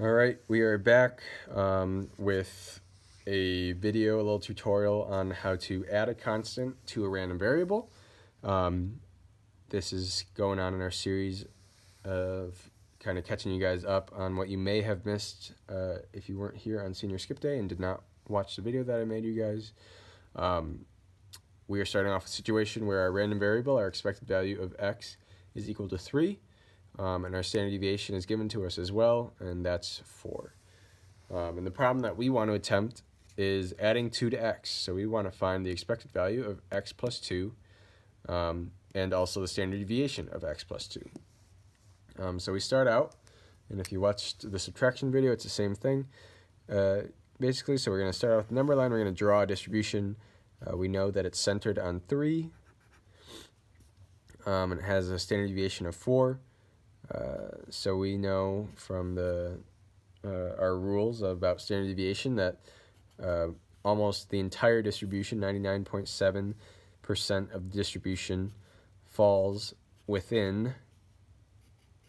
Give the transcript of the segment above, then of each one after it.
All right, we are back with a video, a little tutorial on how to add a constant to a random variable. This is going on in our series of kind of catching you guys up on what you may have missed if you weren't here on Senior Skip Day and did not watch the video that I made you guys. We are starting off with a situation where our random variable, our expected value of x, is equal to 3. And our standard deviation is given to us as well, and that's 4. And the problem that we want to attempt is adding 2 to x. So we want to find the expected value of x plus 2, and also the standard deviation of x plus 2. So we start out, and if you watched the subtraction video, it's the same thing. Basically, so we're going to start out with the number line. We're going to draw a distribution. We know that it's centered on 3, and it has a standard deviation of 4. So we know from our rules about standard deviation that almost the entire distribution, 99.7% of the distribution, falls within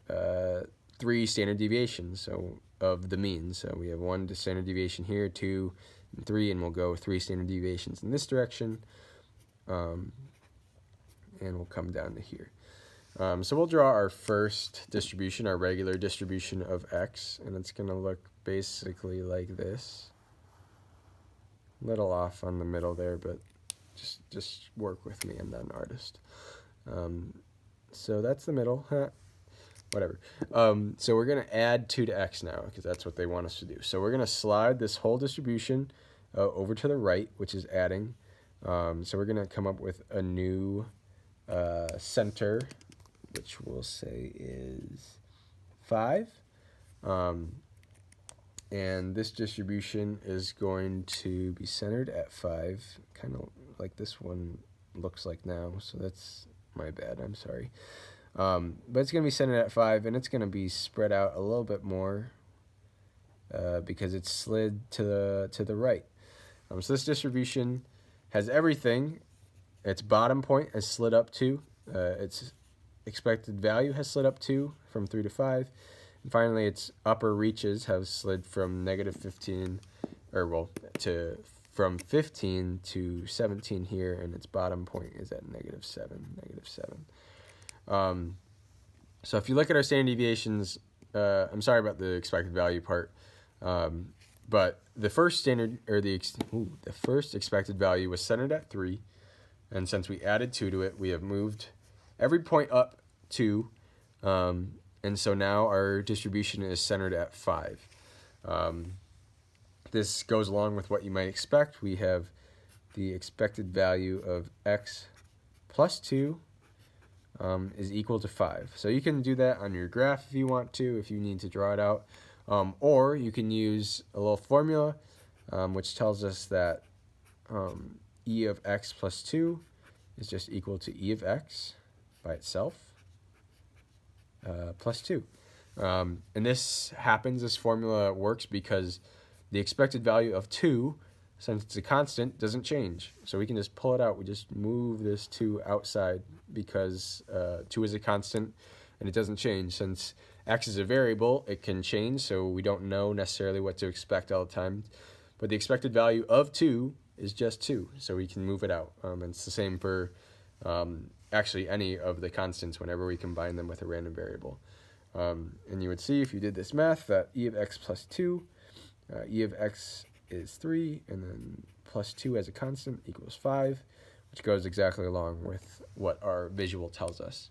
3 standard deviations of the mean. So we have 1 standard deviation here, 2, and 3, and we'll go 3 standard deviations in this direction, and we'll come down to here. So we'll draw our first distribution, our regular distribution of x, and it's going to look basically like this. A little off on the middle there, but just work with me. I'm not an artist. So that's the middle. Whatever. So we're going to add 2 to x now, because that's what they want us to do. So we're going to slide this whole distribution over to the right, which is adding. So we're going to come up with a new center, which we'll say is 5. And this distribution is going to be centered at 5, kind of like this one looks like now, so that's my bad, I'm sorry. But it's going to be centered at 5, and it's going to be spread out a little bit more because it's slid to the right. So this distribution has everything. Its bottom point has slid up 2. Its expected value has slid up 2 from 3 to 5. And finally, its upper reaches have slid from -15, from 15 to 17 here, and its bottom point is at -7. So if you look at our standard deviations, I'm sorry about the expected value part, but the first the first expected value was centered at 3, and since we added 2 to it, we have moved every point up 2, and so now our distribution is centered at 5. This goes along with what you might expect. We have the expected value of x plus 2 is equal to 5. So you can do that on your graph if you want to, if you need to draw it out. Or you can use a little formula which tells us that e of x plus 2 is just equal to e of x by itself plus 2. And this formula works because the expected value of 2, since it's a constant, doesn't change. So we can just pull it out. We just move this 2 outside because 2 is a constant and it doesn't change. Since x is a variable, it can change, so we don't know necessarily what to expect all the time. But the expected value of 2 is just 2, so we can move it out. And it's the same for actually any of the constants whenever we combine them with a random variable. And you would see if you did this math that e of x plus 2, e of x is 3, and then plus 2 as a constant equals 5, which goes exactly along with what our visual tells us.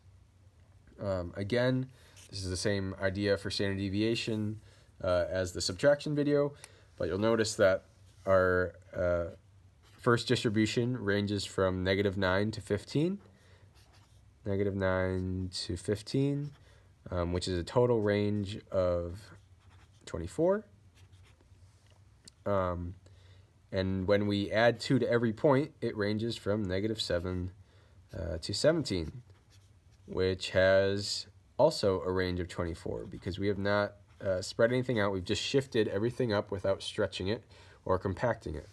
Again, this is the same idea for standard deviation as the subtraction video, but you'll notice that our first distribution ranges from -9 to 15. -9 to 15, which is a total range of 24. And when we add 2 to every point, it ranges from -7 to 17, which has also a range of 24 because we have not spread anything out. We've just shifted everything up without stretching it or compacting it.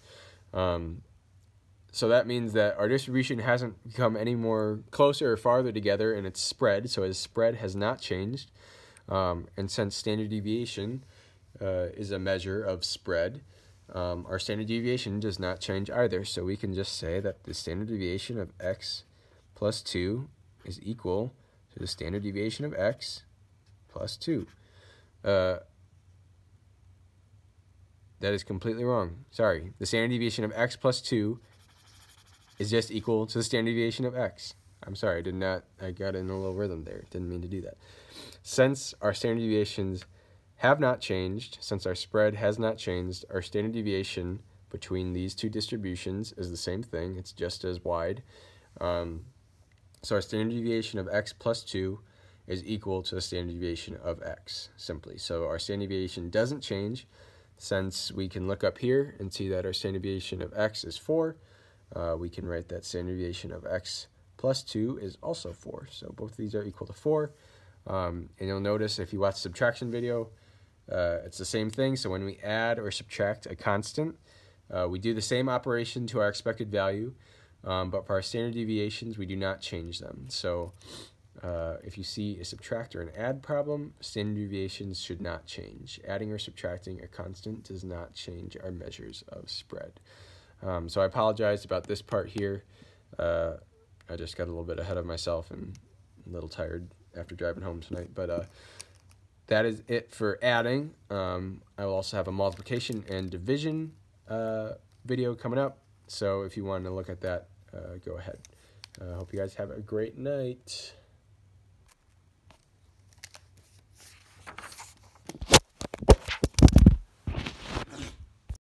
So that means that our distribution hasn't become any more closer or farther together in its spread, so its spread has not changed. And since standard deviation is a measure of spread, our standard deviation does not change either. So we can just say that the standard deviation of x plus 2 is equal to the standard deviation of x plus 2. That is completely wrong. Sorry. The standard deviation of x plus 2 is just equal to the standard deviation of x. I'm sorry, I got in a little rhythm there. Didn't mean to do that. Since our standard deviations have not changed, since our spread has not changed, our standard deviation between these two distributions is the same thing. It's just as wide. So our standard deviation of x plus 2 is equal to the standard deviation of x, simply. So our standard deviation doesn't change, since we can look up here and see that our standard deviation of x is 4. We can write that standard deviation of x plus 2 is also 4. So both of these are equal to 4. And you'll notice if you watch the subtraction video, it's the same thing. So when we add or subtract a constant, we do the same operation to our expected value, but for our standard deviations, we do not change them. So if you see a subtract or an add problem, standard deviations should not change. Adding or subtracting a constant does not change our measures of spread. So I apologize about this part here. I just got a little bit ahead of myself and a little tired after driving home tonight. But that is it for adding. I will also have a multiplication and division video coming up. So if you want to look at that, go ahead. I hope you guys have a great night.